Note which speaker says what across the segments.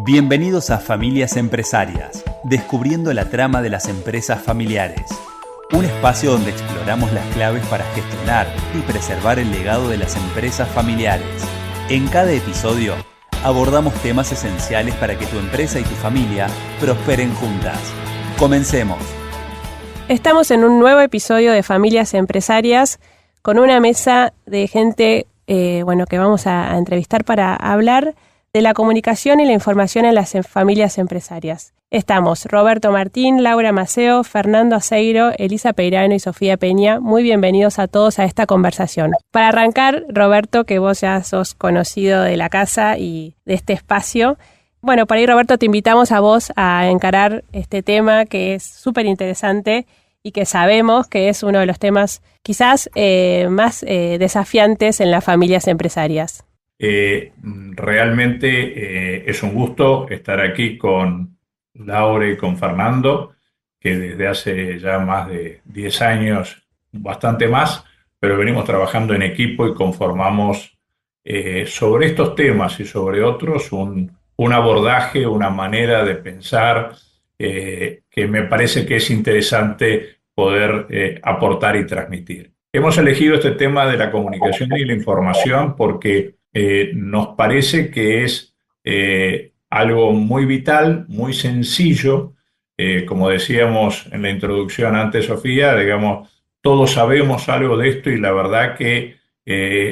Speaker 1: Bienvenidos a Familias Empresarias, descubriendo la trama de las empresas familiares. Un espacio donde exploramos las claves para gestionar y preservar el legado de las empresas familiares. En cada episodio, abordamos temas esenciales para que tu empresa y tu familia prosperen juntas. Comencemos.
Speaker 2: Estamos en un nuevo episodio de Familias Empresarias con una mesa de gente que vamos a entrevistar para hablar de la comunicación y la información en las familias empresarias. Estamos Roberto Martín, Laura Maceo, Fernando Aceiro, Elisa Peirano y Sofía Peña. Muy bienvenidos a todos a esta conversación. Para arrancar, Roberto, que vos ya sos conocido de la casa y de este espacio. Bueno, para ir, Roberto, te invitamos a vos a encarar este tema que es súper interesante y que sabemos que es uno de los temas quizás más desafiantes en las familias empresarias.
Speaker 3: Realmente es un gusto estar aquí con Laura y con Fernando, que desde hace ya más de 10 años, bastante más, pero venimos trabajando en equipo y conformamos sobre estos temas y sobre otros un abordaje, una manera de pensar que me parece que es interesante poder aportar y transmitir. Hemos elegido este tema de la comunicación y la información porque nos parece que es algo muy vital, muy sencillo. Como decíamos en la introducción antes, Sofía, digamos, todos sabemos algo de esto y la verdad que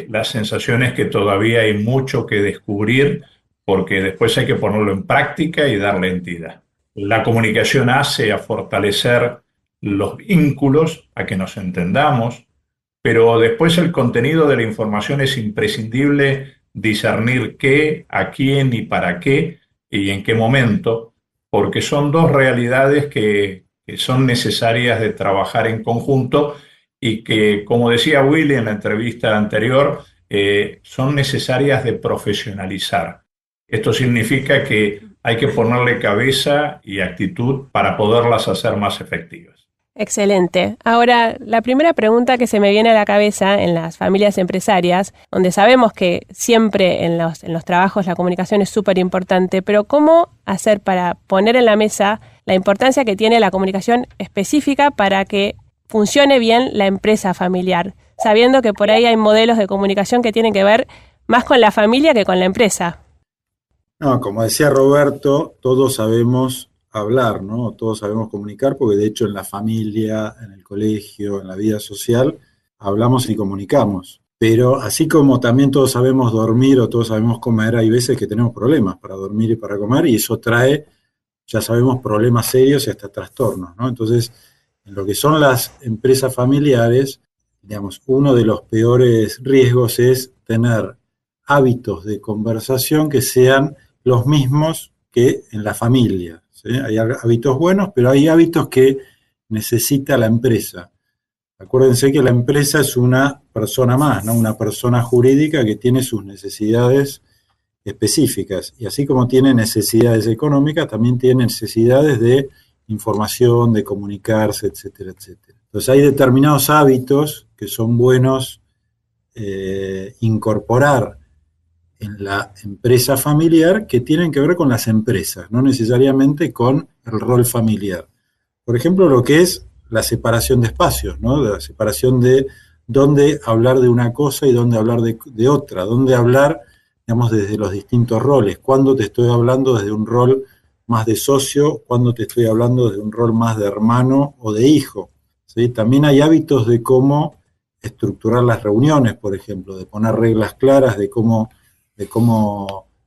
Speaker 3: la sensación es que todavía hay mucho que descubrir porque después hay que ponerlo en práctica y darle entidad. La comunicación hace a fortalecer los vínculos, a que nos entendamos, pero después el contenido de la información es imprescindible discernir qué, a quién y para qué y en qué momento, porque son dos realidades que son necesarias de trabajar en conjunto y que, como decía Willy en la entrevista anterior, son necesarias de profesionalizar. Esto significa que hay que ponerle cabeza y actitud para poderlas hacer más efectivas.
Speaker 2: Excelente. Ahora, la primera pregunta que se me viene a la cabeza en las familias empresarias, donde sabemos que siempre en los trabajos la comunicación es súper importante, pero ¿cómo hacer para poner en la mesa la importancia que tiene la comunicación específica para que funcione bien la empresa familiar? Sabiendo que por ahí hay modelos de comunicación que tienen que ver más con la familia que con la empresa.
Speaker 4: No, como decía Roberto, todos sabemos hablar, ¿no? Todos sabemos comunicar, porque de hecho en la familia, en el colegio, en la vida social, hablamos y comunicamos. Pero así como también todos sabemos dormir o todos sabemos comer, hay veces que tenemos problemas para dormir y para comer, y eso trae, ya sabemos, problemas serios y hasta trastornos, ¿no? Entonces, en lo que son las empresas familiares, digamos, uno de los peores riesgos es tener hábitos de conversación que sean los mismos que en la familia. ¿Sí? Hay hábitos buenos, pero hay hábitos que necesita la empresa. Acuérdense que la empresa es una persona más, ¿no? Una persona jurídica que tiene sus necesidades específicas. Y así como tiene necesidades económicas, también tiene necesidades de información, de comunicarse, etcétera, etcétera. Entonces hay determinados hábitos que son buenos incorporar en la empresa familiar que tienen que ver con las empresas, no necesariamente con el rol familiar. Por ejemplo, lo que es la separación de espacios, ¿no? La separación de dónde hablar de una cosa y dónde hablar de otra, dónde hablar, digamos, desde los distintos roles, cuándo te estoy hablando desde un rol más de socio, cuándo te estoy hablando desde un rol más de hermano o de hijo, ¿sí? También hay hábitos de cómo estructurar las reuniones, por ejemplo, de poner reglas claras de cómo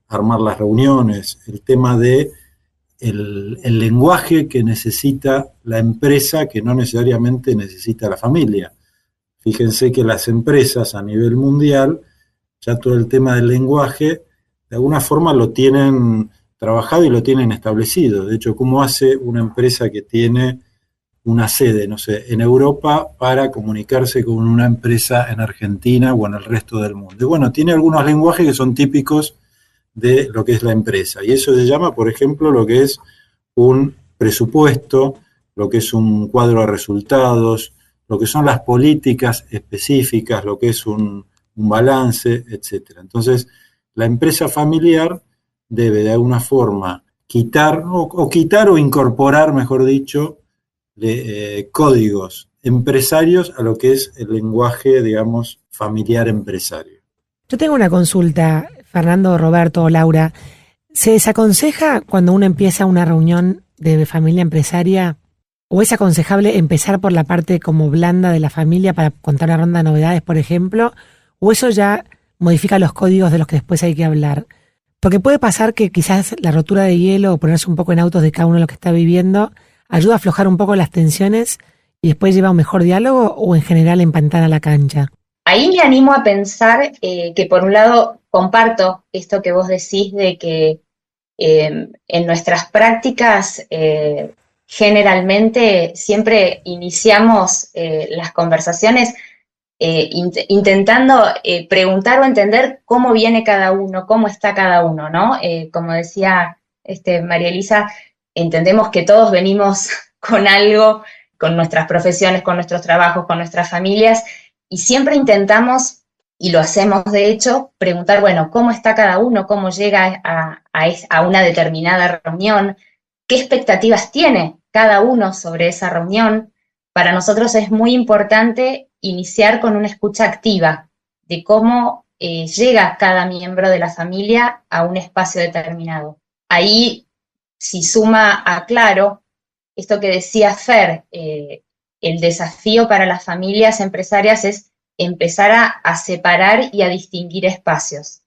Speaker 4: armar las reuniones, el tema de el lenguaje que necesita la empresa que no necesariamente necesita la familia. Fíjense que las empresas a nivel mundial, ya todo el tema del lenguaje, de alguna forma lo tienen trabajado y lo tienen establecido. De hecho, ¿cómo hace una empresa que tiene una sede, no sé, en Europa para comunicarse con una empresa en Argentina o en el resto del mundo? Y bueno, tiene algunos lenguajes que son típicos de lo que es la empresa. Y eso se llama, por ejemplo, lo que es un presupuesto, lo que es un cuadro de resultados, lo que son las políticas específicas, lo que es un balance, etc. Entonces, la empresa familiar debe de alguna forma quitar o incorporar, mejor dicho, códigos empresarios a lo que es el lenguaje, digamos, familiar empresario.
Speaker 5: Yo tengo una consulta, Fernando, Roberto o Laura. ¿Se desaconseja cuando uno empieza una reunión de familia empresaria, o es aconsejable empezar por la parte como blanda de la familia para contar una ronda de novedades, por ejemplo, o eso ya modifica los códigos de los que después hay que hablar? Porque puede pasar que quizás la rotura de hielo o ponerse un poco en autos de cada uno de lo que está viviendo ayuda a aflojar un poco las tensiones y después lleva a un mejor diálogo, o en general empantana la cancha.
Speaker 6: Ahí me animo a pensar que por un lado comparto esto que vos decís de que en nuestras prácticas generalmente siempre iniciamos las conversaciones intentando preguntar o entender cómo viene cada uno, cómo está cada uno, ¿no? Como decía María Elisa, entendemos que todos venimos con algo, con nuestras profesiones, con nuestros trabajos, con nuestras familias, y siempre intentamos, y lo hacemos de hecho, preguntar, bueno, ¿cómo está cada uno? ¿Cómo llega a una determinada reunión? ¿Qué expectativas tiene cada uno sobre esa reunión? Para nosotros es muy importante iniciar con una escucha activa de cómo llega cada miembro de la familia a un espacio determinado. Ahí, si suma a claro esto que decía Fer, el desafío para las familias empresarias es empezar a separar y a distinguir espacios.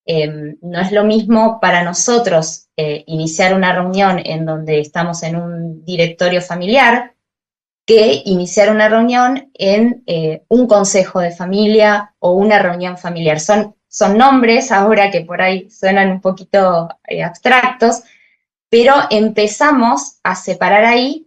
Speaker 6: No es lo mismo para nosotros iniciar una reunión en donde estamos en un directorio familiar que iniciar una reunión en un consejo de familia o una reunión familiar. Son nombres ahora que por ahí suenan un poquito abstractos, pero empezamos a separar ahí,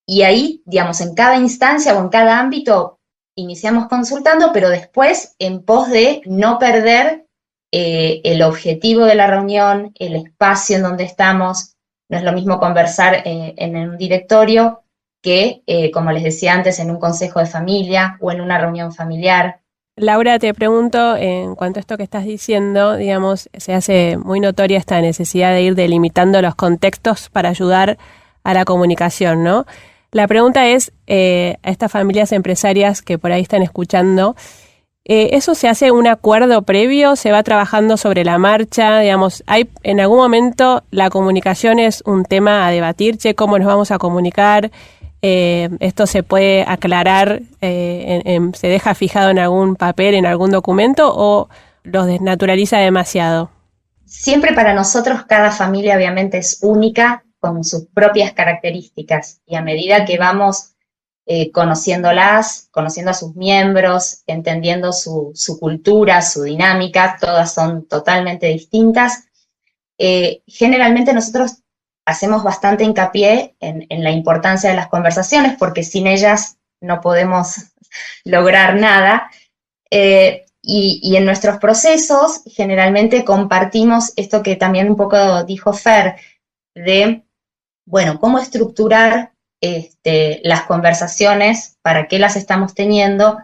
Speaker 6: y ahí, digamos, en cada instancia o en cada ámbito iniciamos consultando, pero después en pos de no perder el objetivo de la reunión, el espacio en donde estamos. No es lo mismo conversar en un directorio que, como les decía antes, en un consejo de familia o en una reunión familiar.
Speaker 2: Laura, te pregunto, en cuanto a esto que estás diciendo, digamos, se hace muy notoria esta necesidad de ir delimitando los contextos para ayudar a la comunicación, ¿no? La pregunta es, a estas familias empresarias que por ahí están escuchando, ¿eso se hace un acuerdo previo? ¿Se va trabajando sobre la marcha? Digamos, ¿en algún momento la comunicación es un tema a debatir? Che, ¿cómo nos vamos a comunicar? ¿Esto se puede aclarar? ¿Se deja fijado en algún papel, en algún documento, o los desnaturaliza demasiado?
Speaker 6: Siempre para nosotros cada familia obviamente es única, con sus propias características, y a medida que vamos conociéndolas, conociendo a sus miembros, entendiendo su cultura, su dinámica, todas son totalmente distintas. Generalmente nosotros hacemos bastante hincapié en la importancia de las conversaciones, porque sin ellas no podemos lograr nada. Y en nuestros procesos generalmente compartimos esto que también un poco dijo Fer, de, bueno, cómo estructurar las conversaciones, para qué las estamos teniendo,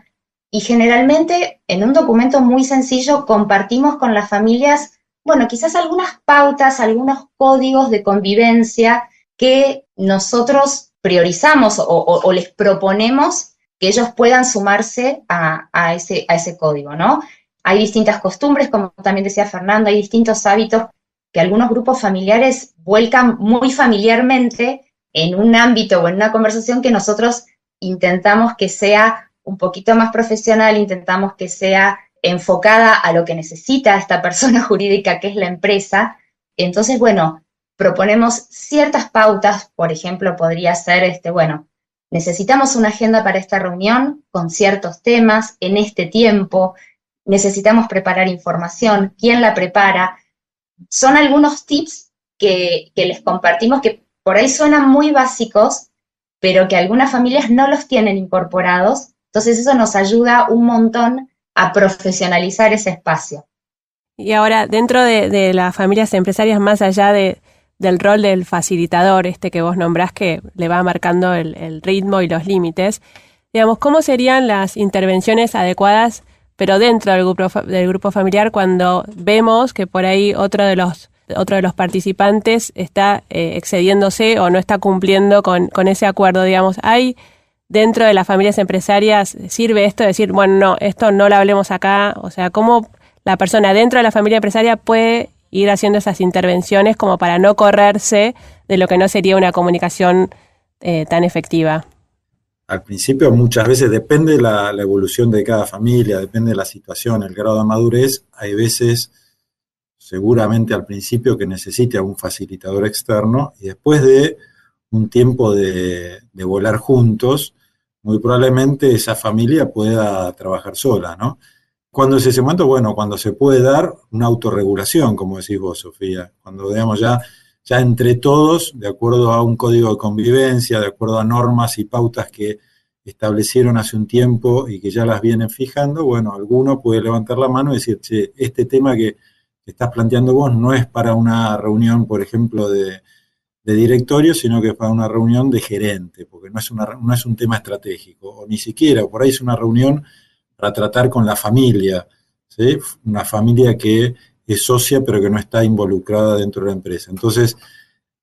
Speaker 6: y generalmente en un documento muy sencillo compartimos con las familias, bueno, quizás algunas pautas, algunos códigos de convivencia que nosotros priorizamos o les proponemos que ellos puedan sumarse a ese código, ¿no? Hay distintas costumbres, como también decía Fernando, hay distintos hábitos que algunos grupos familiares vuelcan muy familiarmente en un ámbito o en una conversación que nosotros intentamos que sea un poquito más profesional, intentamos que sea enfocada a lo que necesita esta persona jurídica que es la empresa. Entonces, bueno, proponemos ciertas pautas. Por ejemplo, podría ser, bueno, necesitamos una agenda para esta reunión con ciertos temas en este tiempo, necesitamos preparar información, ¿quién la prepara? Son algunos tips que les compartimos que por ahí suenan muy básicos, pero que algunas familias no los tienen incorporados. Entonces eso nos ayuda un montón a profesionalizar ese espacio.
Speaker 2: Y ahora, dentro de las familias empresarias, más allá del rol del facilitador, que vos nombrás, que le va marcando el ritmo y los límites, digamos, ¿cómo serían las intervenciones adecuadas, pero dentro del grupo familiar, cuando vemos que por ahí otro de los otro de los participantes está excediéndose o no está cumpliendo con ese acuerdo, digamos. ¿Hay dentro de las familias empresarias, sirve esto de decir, bueno, no, esto no lo hablemos acá? O sea, ¿cómo la persona dentro de la familia empresaria puede ir haciendo esas intervenciones como para no correrse de lo que no sería una comunicación tan efectiva?
Speaker 4: Al principio muchas veces depende la evolución de cada familia, depende de la situación, el grado de madurez. Hay veces, seguramente al principio, que necesite a un facilitador externo, y después de un tiempo de volar juntos, muy probablemente esa familia pueda trabajar sola, ¿no? ¿Cuándo es ese momento? Bueno, cuando se puede dar una autorregulación, como decís vos, Sofía, cuando digamos ya entre todos, de acuerdo a un código de convivencia, de acuerdo a normas y pautas que establecieron hace un tiempo y que ya las vienen fijando, bueno, alguno puede levantar la mano y decir, che, este tema que estás planteando vos no es para una reunión, por ejemplo, de directorio, sino que es para una reunión de gerente, porque no es un tema estratégico, o ni siquiera, por ahí es una reunión para tratar con la familia, ¿sí? Una familia que es socia pero que no está involucrada dentro de la empresa. Entonces,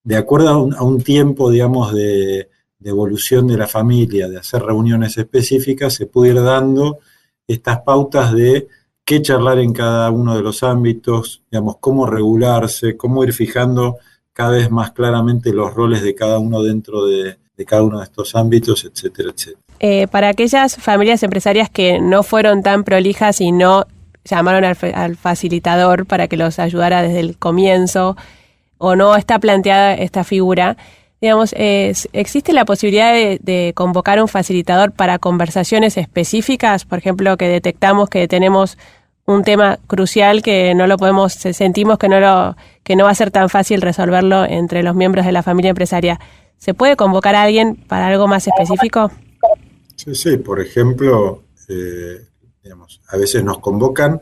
Speaker 4: de acuerdo a un tiempo, digamos, de evolución de la familia, de hacer reuniones específicas, se puede ir dando estas pautas de qué charlar en cada uno de los ámbitos, digamos, cómo regularse, cómo ir fijando cada vez más claramente los roles de cada uno dentro de cada uno de estos ámbitos, etcétera, etcétera.
Speaker 2: Para aquellas familias empresarias que no fueron tan prolijas y no llamaron al facilitador para que los ayudara desde el comienzo, o no está planteada esta figura, digamos, ¿existe la posibilidad de convocar un facilitador para conversaciones específicas? Por ejemplo, que detectamos que tenemos un tema crucial que no lo podemos, sentimos que no va a ser tan fácil resolverlo entre los miembros de la familia empresaria. ¿Se puede convocar a alguien para algo más específico?
Speaker 4: Sí, por ejemplo, digamos, a veces nos convocan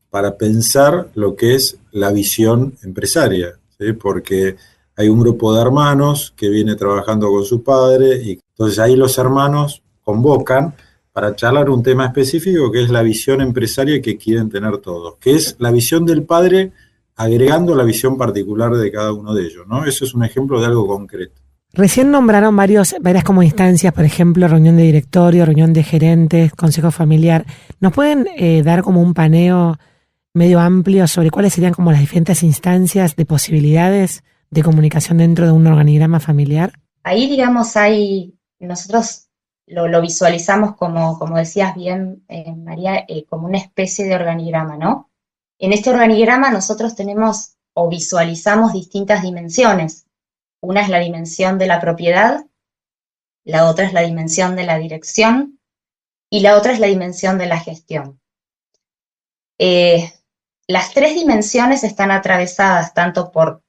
Speaker 4: para pensar lo que es la visión empresaria, ¿sí? Porque hay un grupo de hermanos que viene trabajando con su padre y entonces ahí los hermanos convocan para charlar un tema específico que es la visión empresaria que quieren tener todos, que es la visión del padre agregando la visión particular de cada uno de ellos, ¿no? Eso es un ejemplo de algo concreto.
Speaker 5: Recién nombraron varias como instancias, por ejemplo, reunión de directorio, reunión de gerentes, consejo familiar. ¿Nos pueden dar como un paneo medio amplio sobre cuáles serían como las diferentes instancias de posibilidades de comunicación dentro de un organigrama familiar?
Speaker 6: Ahí, digamos, nosotros lo visualizamos como decías bien, María, como una especie de organigrama, ¿no? En este organigrama nosotros tenemos o visualizamos distintas dimensiones. Una es la dimensión de la propiedad, la otra es la dimensión de la dirección y la otra es la dimensión de la gestión. Las tres dimensiones están atravesadas tanto por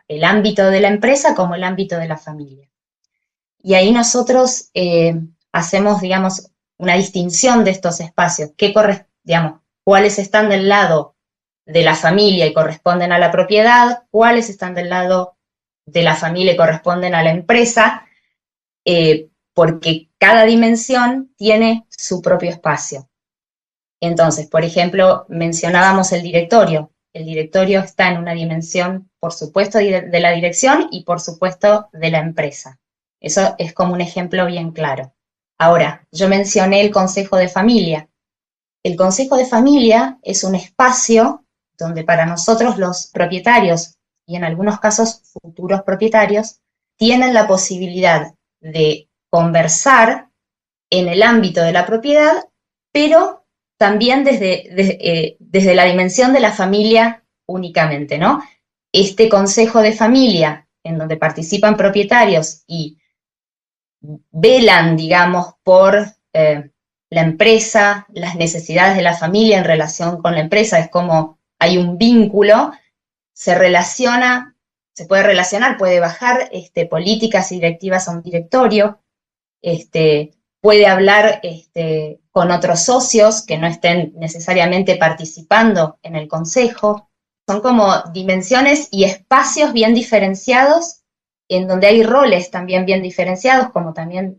Speaker 6: el ámbito de la empresa como el ámbito de la familia. Y ahí nosotros hacemos, digamos, una distinción de estos espacios, cuáles están del lado de la familia y corresponden a la propiedad, cuáles están del lado de la familia y corresponden a la empresa, porque cada dimensión tiene su propio espacio. Entonces, por ejemplo, mencionábamos el directorio. El directorio está en una dimensión, por supuesto, de la dirección y, por supuesto, de la empresa. Eso es como un ejemplo bien claro. Ahora, yo mencioné el consejo de familia. El consejo de familia es un espacio donde para nosotros los propietarios, y en algunos casos futuros propietarios, tienen la posibilidad de conversar en el ámbito de la propiedad, pero también desde la dimensión de la familia únicamente, ¿no? Este consejo de familia, en donde participan propietarios y velan, digamos, por la empresa, las necesidades de la familia en relación con la empresa, es como hay un vínculo, se puede relacionar, puede bajar políticas y directivas a un directorio, puede hablar con otros socios que no estén necesariamente participando en el consejo. Son como dimensiones y espacios bien diferenciados, en donde hay roles también bien diferenciados, como también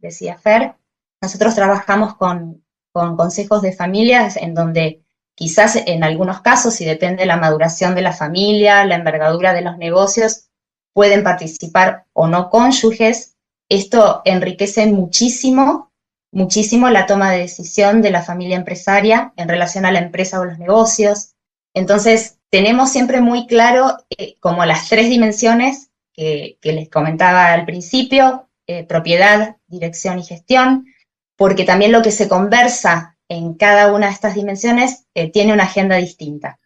Speaker 6: decía Fer. Nosotros trabajamos con consejos de familias en donde quizás en algunos casos, si depende de la maduración de la familia, la envergadura de los negocios, pueden participar o no cónyuges. Esto enriquece muchísimo, muchísimo la toma de decisión de la familia empresaria en relación a la empresa o los negocios. Entonces, tenemos siempre muy claro como las 3 dimensiones que les comentaba al principio, propiedad, dirección y gestión, porque también lo que se conversa en cada una de estas dimensiones tiene una agenda distinta.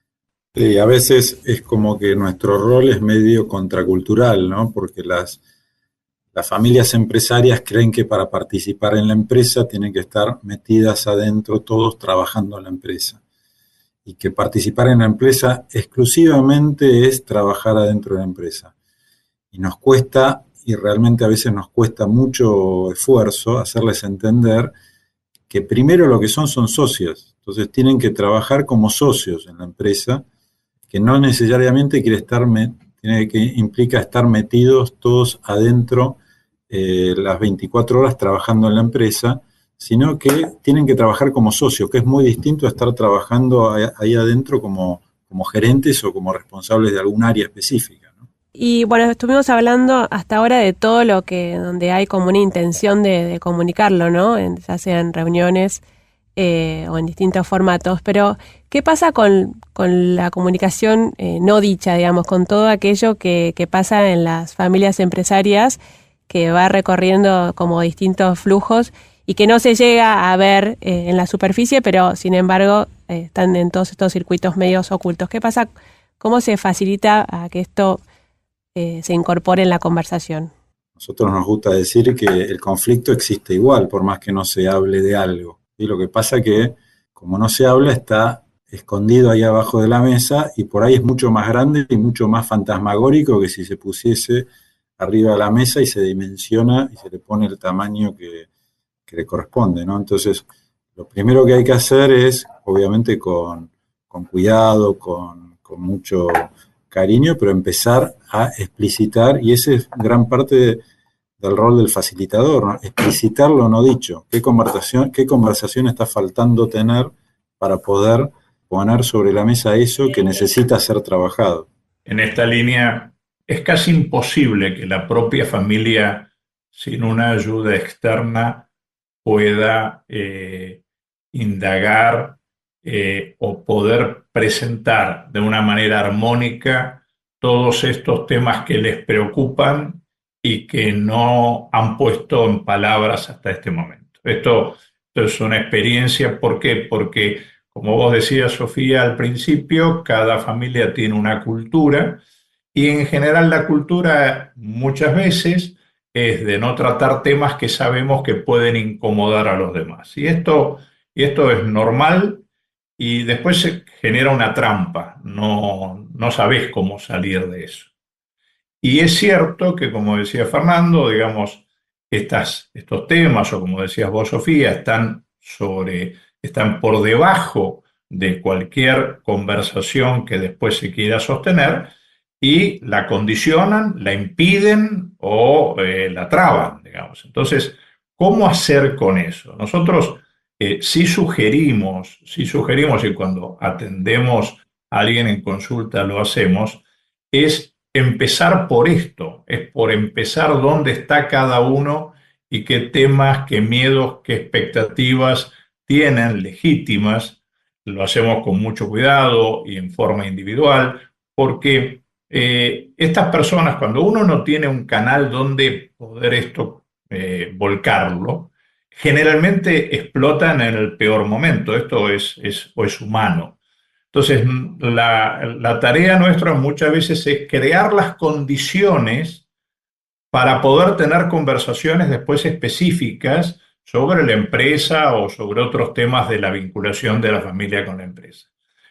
Speaker 4: Sí, a veces es como que nuestro rol es medio contracultural, ¿no? Porque las familias empresarias creen que para participar en la empresa tienen que estar metidas adentro, todos trabajando en la empresa. Y que participar en la empresa exclusivamente es trabajar adentro de la empresa. Y nos cuesta, y realmente a veces nos cuesta mucho esfuerzo hacerles entender que primero lo que son socios. Entonces tienen que trabajar como socios en la empresa, que no necesariamente implica estar metidos todos adentro las 24 horas trabajando en la empresa, sino que tienen que trabajar como socios, que es muy distinto a estar trabajando ahí adentro como gerentes o como responsables de algún área específica, ¿no?
Speaker 2: Y bueno, estuvimos hablando hasta ahora de todo lo que, donde hay como una intención de comunicarlo, ¿no? Ya sea en reuniones o en distintos formatos, pero ¿qué pasa con la comunicación no dicha, digamos, con todo aquello que pasa en las familias empresarias, que va recorriendo como distintos flujos y que no se llega a ver en la superficie, pero sin embargo están en todos estos circuitos medios ocultos? ¿Qué pasa? ¿Cómo se facilita a que esto se incorpore en la conversación?
Speaker 4: Nosotros nos gusta decir que el conflicto existe igual, por más que no se hable de algo. Y lo que pasa que, como no se habla, está escondido ahí abajo de la mesa y por ahí es mucho más grande y mucho más fantasmagórico que si se pusiese arriba de la mesa y se dimensiona y se le pone el tamaño que le corresponde, ¿no? Entonces, lo primero que hay que hacer es, obviamente con cuidado, con mucho cariño, pero empezar a explicitar, y ese es gran parte del rol del facilitador, ¿no? Explicitar lo no dicho. ¿Qué conversación está faltando tener para poder poner sobre la mesa eso que necesita ser trabajado?
Speaker 3: En esta línea, es casi imposible que la propia familia, sin una ayuda externa, pueda indagar o poder presentar de una manera armónica todos estos temas que les preocupan y que no han puesto en palabras hasta este momento. Esto es una experiencia. ¿Por qué? Porque, como vos decías, Sofía, al principio, cada familia tiene una cultura y en general la cultura muchas veces es de no tratar temas que sabemos que pueden incomodar a los demás. Y esto es normal y después se genera una trampa, no sabés cómo salir de eso. Y es cierto que, como decía Fernando, digamos, estos temas, o como decías vos, Sofía, están por debajo de cualquier conversación que después se quiera sostener y la condicionan, la impiden o la traban, digamos. Entonces, ¿cómo hacer con eso? Nosotros sí sugerimos, y cuando atendemos a alguien en consulta lo hacemos, es empezar por esto, es por empezar dónde está cada uno y qué temas, qué miedos, qué expectativas tienen legítimas. Lo hacemos con mucho cuidado y en forma individual, porque estas personas, cuando uno no tiene un canal donde poder volcarlo, generalmente explotan en el peor momento. Esto es humano. Entonces, la tarea nuestra muchas veces es crear las condiciones para poder tener conversaciones después específicas sobre la empresa o sobre otros temas de la vinculación de la familia con la empresa.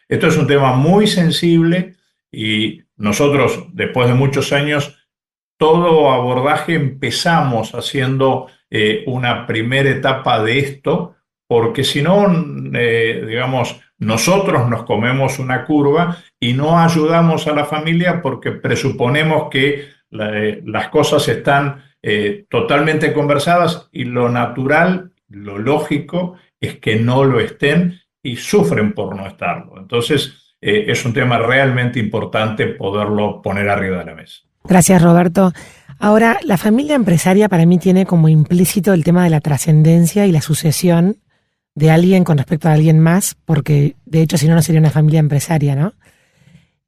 Speaker 3: Esto es un tema muy sensible y nosotros, después de muchos años, todo abordaje empezamos haciendo una primera etapa de esto, porque si no, digamos, nosotros nos comemos una curva y no ayudamos a la familia porque presuponemos que las cosas están totalmente conversadas y lo natural, lo lógico, es que no lo estén y sufren por no estarlo. Entonces, es un tema realmente importante poderlo poner arriba de la mesa.
Speaker 5: Gracias, Roberto. Ahora, la familia empresaria para mí tiene como implícito el tema de la trascendencia y la sucesión de alguien con respecto a alguien más, porque de hecho si no, no sería una familia empresaria, ¿no?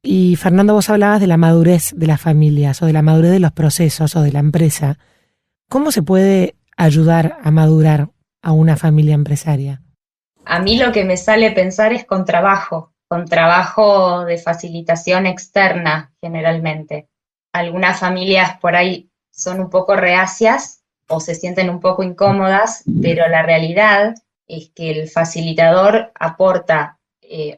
Speaker 5: Y Fernando, vos hablabas de la madurez de las familias o de la madurez de los procesos o de la empresa. ¿Cómo se puede ayudar a madurar a una familia empresaria?
Speaker 6: A mí lo que me sale pensar es con trabajo de facilitación externa generalmente. Algunas familias por ahí son un poco reacias o se sienten un poco incómodas, pero la realidad es que el facilitador aporta,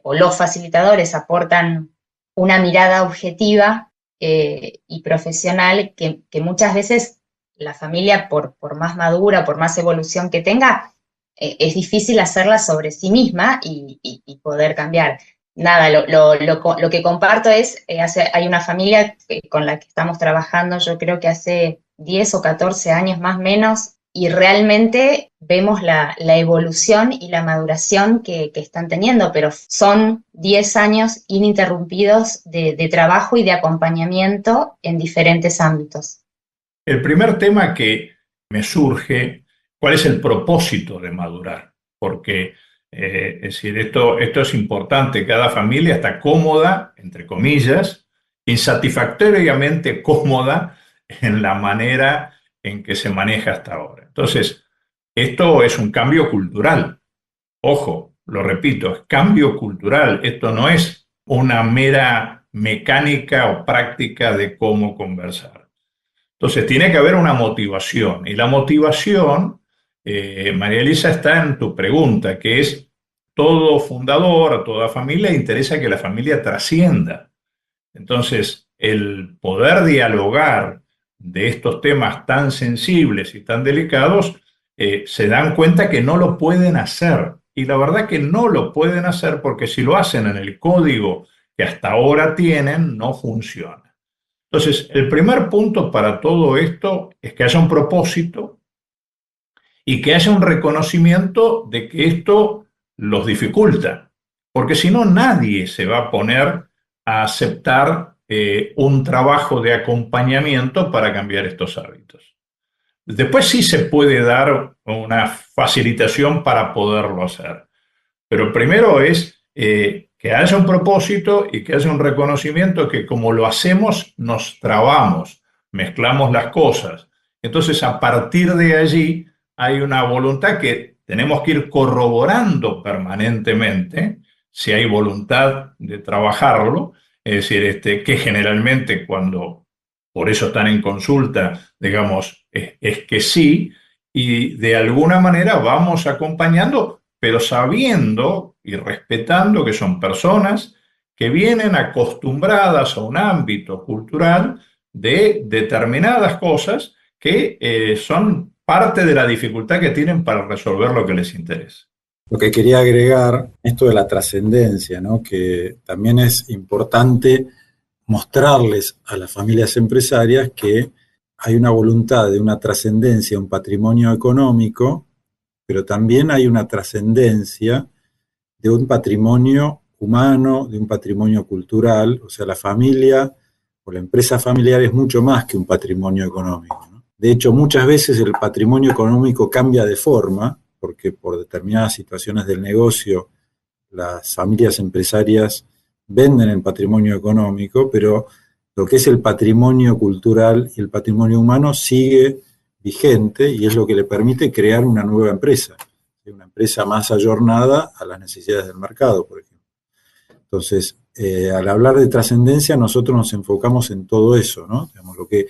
Speaker 6: o los facilitadores aportan una mirada objetiva y profesional que muchas veces la familia, por más madura, por más evolución que tenga, es difícil hacerla sobre sí misma y poder cambiar. Nada, lo que comparto es, hay una familia con la que estamos trabajando, yo creo que hace 10 o 14 años más o menos, y realmente vemos la evolución y la maduración que están teniendo, pero son 10 años ininterrumpidos de trabajo y de acompañamiento en diferentes ámbitos.
Speaker 3: El primer tema que me surge, ¿cuál es el propósito de madurar? Porque es decir, esto es importante, cada familia está cómoda, entre comillas, insatisfactoriamente cómoda en la manera en que se maneja hasta ahora. Entonces, esto es un cambio cultural. Ojo, lo repito, es cambio cultural. Esto no es una mera mecánica o práctica de cómo conversar. Entonces, tiene que haber una motivación. Y la motivación, María Elisa, está en tu pregunta, que es todo fundador, a toda familia le interesa que la familia trascienda. Entonces, el poder dialogar de estos temas tan sensibles y tan delicados, se dan cuenta que no lo pueden hacer. Y la verdad que no lo pueden hacer porque si lo hacen en el código que hasta ahora tienen, no funciona. Entonces, el primer punto para todo esto es que haya un propósito y que haya un reconocimiento de que esto los dificulta. Porque si no, nadie se va a poner a aceptar un trabajo de acompañamiento para cambiar estos hábitos. Después sí se puede dar una facilitación para poderlo hacer. Pero primero es que haya un propósito y que haya un reconocimiento que como lo hacemos nos trabamos, mezclamos las cosas. Entonces a partir de allí hay una voluntad que tenemos que ir corroborando permanentemente si hay voluntad de trabajarlo. Es decir, que generalmente cuando por eso están en consulta, digamos, es que sí, y de alguna manera vamos acompañando, pero sabiendo y respetando que son personas que vienen acostumbradas a un ámbito cultural de determinadas cosas que son parte de la dificultad que tienen para resolver lo que les interesa.
Speaker 4: Lo que quería agregar, esto de la trascendencia, ¿no? Que también es importante mostrarles a las familias empresarias que hay una voluntad de una trascendencia, un patrimonio económico, pero también hay una trascendencia de un patrimonio humano, de un patrimonio cultural. O sea, la familia o la empresa familiar es mucho más que un patrimonio económico, ¿no? De hecho, muchas veces el patrimonio económico cambia de forma, porque por determinadas situaciones del negocio las familias empresarias venden el patrimonio económico, pero lo que es el patrimonio cultural y el patrimonio humano sigue vigente y es lo que le permite crear una nueva empresa más ayornada a las necesidades del mercado, por ejemplo. Entonces, al hablar de trascendencia, nosotros nos enfocamos en todo eso, ¿no? Digamos, lo que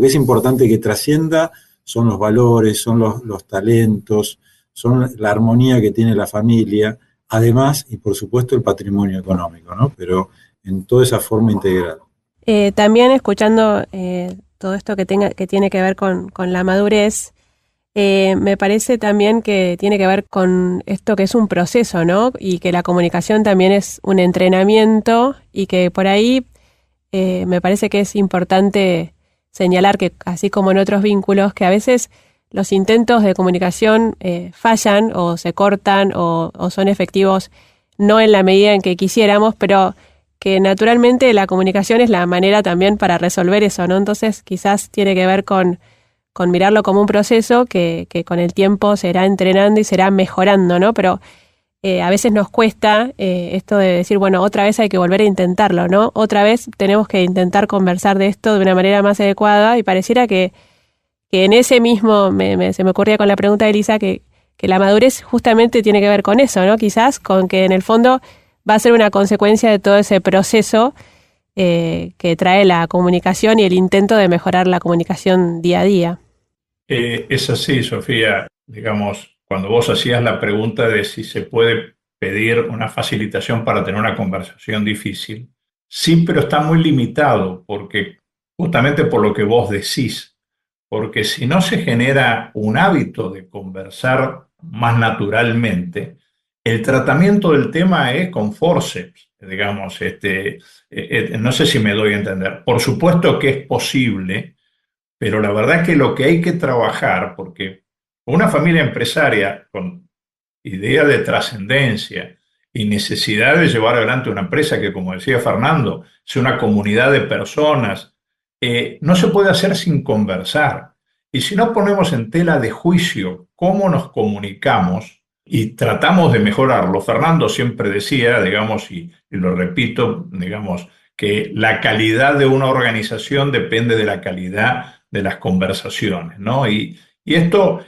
Speaker 4: es importante que trascienda son los valores, son los talentos, son la armonía que tiene la familia, además, y por supuesto, el patrimonio económico, ¿no? Pero en toda esa forma integral.
Speaker 2: También escuchando todo esto que tiene que ver con la madurez, me parece también que tiene que ver con esto que es un proceso, ¿no? Y que la comunicación también es un entrenamiento y que por ahí me parece que es importante señalar que, así como en otros vínculos, que a veces los intentos de comunicación fallan o se cortan o son efectivos no en la medida en que quisiéramos, pero que naturalmente la comunicación es la manera también para resolver eso, ¿no? Entonces quizás tiene que ver con mirarlo como un proceso que con el tiempo se irá entrenando y se irá mejorando, ¿no? Pero a veces nos cuesta esto de decir, bueno, otra vez hay que volver a intentarlo, ¿no? Otra vez tenemos que intentar conversar de esto de una manera más adecuada y pareciera que en ese mismo, se me ocurría con la pregunta de Elisa, que la madurez justamente tiene que ver con eso, ¿no? Quizás con que en el fondo va a ser una consecuencia de todo ese proceso que trae la comunicación y el intento de mejorar la comunicación día a día.
Speaker 3: Es así, Sofía. Digamos, cuando vos hacías la pregunta de si se puede pedir una facilitación para tener una conversación difícil, sí, pero está muy limitado, porque justamente por lo que vos decís, porque si no se genera un hábito de conversar más naturalmente, el tratamiento del tema es con forceps, digamos, no sé si me doy a entender. Por supuesto que es posible, pero la verdad es que lo que hay que trabajar, porque una familia empresaria con idea de trascendencia y necesidad de llevar adelante una empresa que, como decía Fernando, es una comunidad de personas, no se puede hacer sin conversar. Y si no ponemos en tela de juicio cómo nos comunicamos y tratamos de mejorarlo, Fernando siempre decía, digamos, y lo repito, digamos, que la calidad de una organización depende de la calidad de las conversaciones, ¿no? Y esto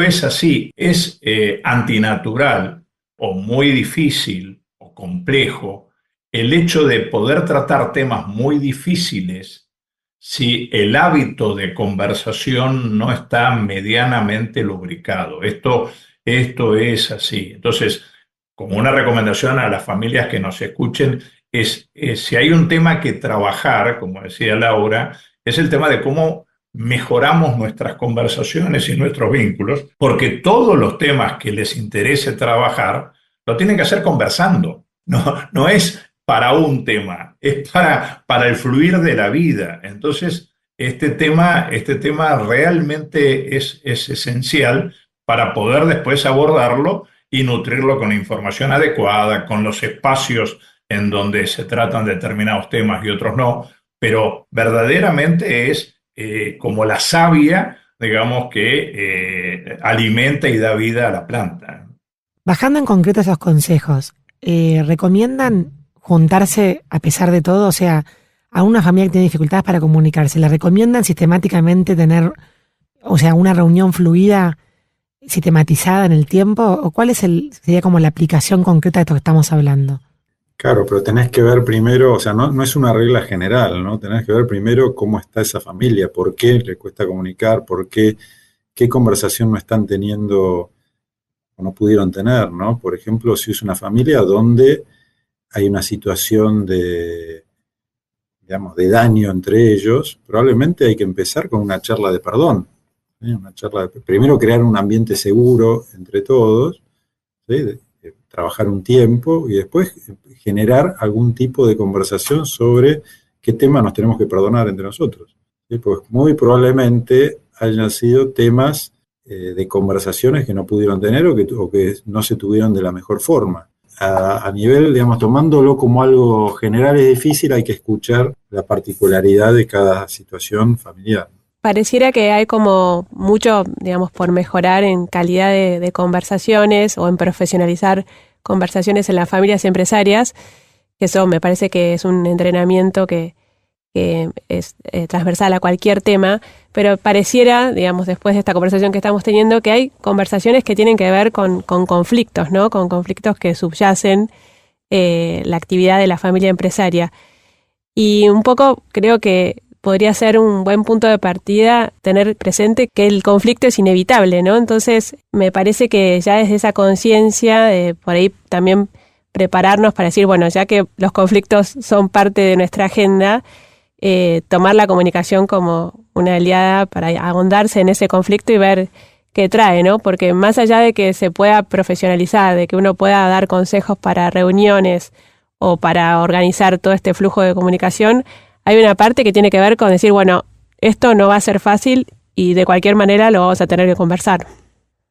Speaker 3: es así, es antinatural o muy difícil o complejo el hecho de poder tratar temas muy difíciles si el hábito de conversación no está medianamente lubricado. Esto es así. Entonces, como una recomendación a las familias que nos escuchen, es si hay un tema que trabajar, como decía Laura, es el tema de cómo mejoramos nuestras conversaciones y nuestros vínculos, porque todos los temas que les interese trabajar lo tienen que hacer conversando. No es para un tema, es para el fluir de la vida. Entonces, este tema realmente es esencial para poder después abordarlo y nutrirlo con información adecuada, con los espacios en donde se tratan determinados temas y otros no, pero verdaderamente es como la savia, digamos, que alimenta y da vida a la planta.
Speaker 5: Bajando en concreto esos consejos, ¿recomiendan juntarse a pesar de todo? O sea, a una familia que tiene dificultades para comunicarse, ¿le recomiendan sistemáticamente tener, o sea, una reunión fluida, sistematizada en el tiempo? ¿O cuál sería como la aplicación concreta de esto que estamos hablando?
Speaker 4: Claro, pero tenés que ver primero, o sea, no es una regla general, ¿no? Tenés que ver primero cómo está esa familia, por qué le cuesta comunicar, qué conversación no están teniendo o no pudieron tener, ¿no? Por ejemplo, si es una familia donde hay una situación de daño entre ellos, probablemente hay que empezar con una charla de perdón, ¿sí? Primero crear un ambiente seguro entre todos, ¿sí? Trabajar un tiempo y después generar algún tipo de conversación sobre qué tema nos tenemos que perdonar entre nosotros, ¿sí? Pues muy probablemente hayan sido temas de conversaciones que no pudieron tener o que no se tuvieron de la mejor forma. A nivel, digamos, tomándolo como algo general es difícil, hay que escuchar la particularidad de cada situación familiar.
Speaker 2: Pareciera que hay como mucho, digamos, por mejorar en calidad de conversaciones o en profesionalizar conversaciones en las familias empresarias. Eso me parece que es un entrenamiento que es transversal a cualquier tema, pero pareciera, digamos, después de esta conversación que estamos teniendo, que hay conversaciones que tienen que ver con conflictos, ¿no? Con conflictos que subyacen la actividad de la familia empresaria. Y un poco creo que podría ser un buen punto de partida tener presente que el conflicto es inevitable, ¿no? Entonces, me parece que ya desde esa conciencia, por ahí también prepararnos para decir, bueno, ya que los conflictos son parte de nuestra agenda, tomar la comunicación como una aliada para ahondarse en ese conflicto y ver qué trae, ¿no? Porque más allá de que se pueda profesionalizar, de que uno pueda dar consejos para reuniones o para organizar todo este flujo de comunicación, hay una parte que tiene que ver con decir, bueno, esto no va a ser fácil y de cualquier manera lo vamos a tener que conversar.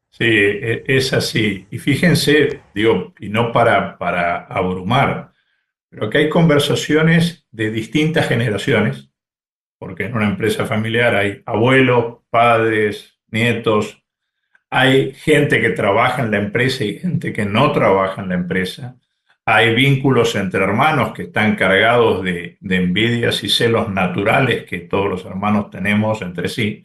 Speaker 3: Sí, es así. Y fíjense, digo, y no para abrumar, pero que hay conversaciones de distintas generaciones, porque en una empresa familiar hay abuelos, padres, nietos, hay gente que trabaja en la empresa y gente que no trabaja en la empresa. Hay vínculos entre hermanos que están cargados de envidias y celos naturales que todos los hermanos tenemos entre sí.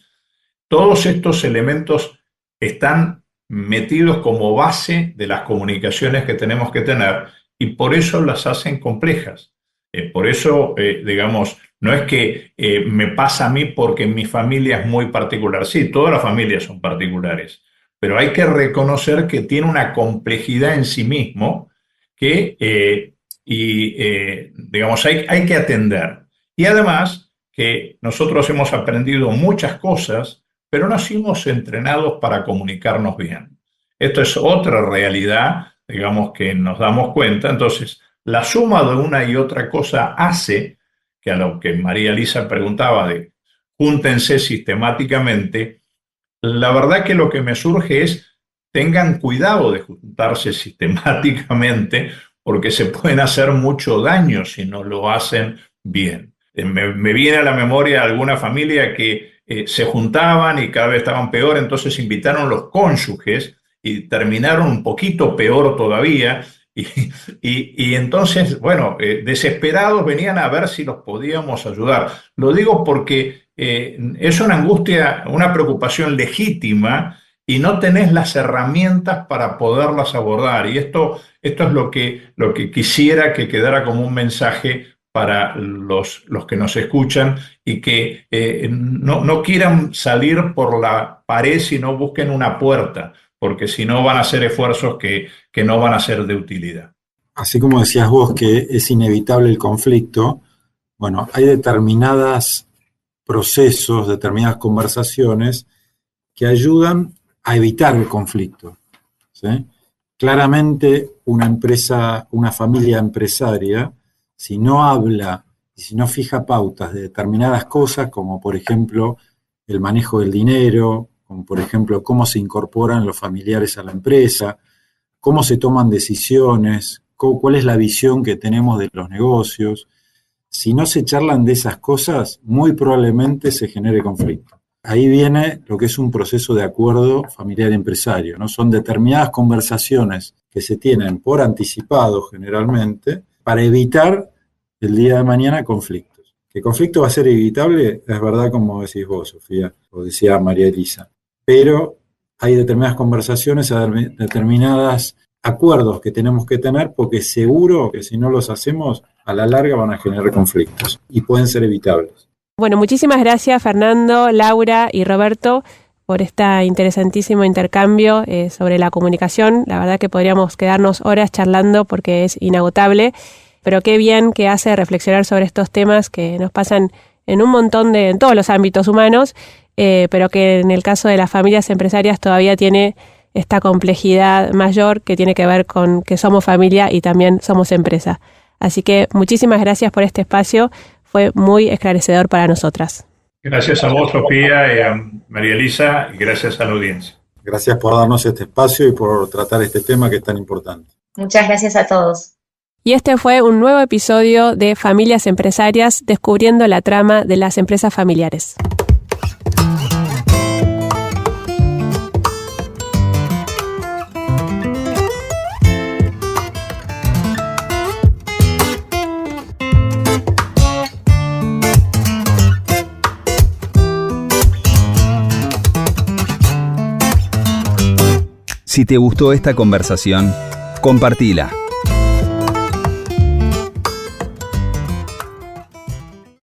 Speaker 3: Todos estos elementos están metidos como base de las comunicaciones que tenemos que tener y por eso las hacen complejas. Por eso, digamos, no es que me pasa a mí porque mi familia es muy particular. Sí, todas las familias son particulares, pero hay que reconocer que tiene una complejidad en sí mismo que, digamos, hay que atender. Y además que nosotros hemos aprendido muchas cosas, pero no fuimos entrenados para comunicarnos bien. Esto es otra realidad, digamos, que nos damos cuenta. Entonces, la suma de una y otra cosa hace que a lo que María Elisa preguntaba de júntense sistemáticamente, la verdad que lo que me surge es tengan cuidado de juntarse sistemáticamente porque se pueden hacer mucho daño si no lo hacen bien. Me viene a la memoria alguna familia que se juntaban y cada vez estaban peor, entonces invitaron los cónyuges y terminaron un poquito peor todavía. Y entonces, bueno, desesperados venían a ver si los podíamos ayudar. Lo digo porque es una angustia, una preocupación legítima y no tenés las herramientas para poderlas abordar. Y esto es lo que quisiera que quedara como un mensaje para los que nos escuchan y que no quieran salir por la pared, sino busquen una puerta, porque si no van a hacer esfuerzos que no van a ser de utilidad.
Speaker 4: Así como decías vos que es inevitable el conflicto, bueno, hay determinados procesos, determinadas conversaciones que ayudan a evitar el conflicto, ¿sí? Claramente una familia empresaria, si no habla y si no fija pautas de determinadas cosas, como por ejemplo el manejo del dinero, como por ejemplo cómo se incorporan los familiares a la empresa, cómo se toman decisiones, cuál es la visión que tenemos de los negocios. Si no se charlan de esas cosas, muy probablemente se genere conflicto. Ahí viene lo que es un proceso de acuerdo familiar empresario, ¿no? Son determinadas conversaciones que se tienen por anticipado generalmente para evitar el día de mañana conflictos. Que el conflicto va a ser evitable, es verdad, como decís vos, Sofía, o decía María Elisa, pero hay determinadas conversaciones, determinados acuerdos que tenemos que tener porque seguro que si no los hacemos, a la larga van a generar conflictos y pueden ser evitables.
Speaker 2: Bueno, muchísimas gracias Fernando, Laura y Roberto por este interesantísimo intercambio sobre la comunicación. La verdad que podríamos quedarnos horas charlando porque es inagotable, pero qué bien que hace reflexionar sobre estos temas que nos pasan en un montón en todos los ámbitos humanos, pero que en el caso de las familias empresarias todavía tiene esta complejidad mayor que tiene que ver con que somos familia y también somos empresa. Así que muchísimas gracias por este espacio. Fue muy esclarecedor para nosotras.
Speaker 3: Gracias a vos, Sofía, y a María Elisa, y gracias a la audiencia.
Speaker 4: Gracias por darnos este espacio y por tratar este tema que es tan importante.
Speaker 6: Muchas gracias a todos.
Speaker 2: Y este fue un nuevo episodio de Familias Empresarias, descubriendo la trama de las empresas familiares.
Speaker 1: Si te gustó esta conversación, compartila.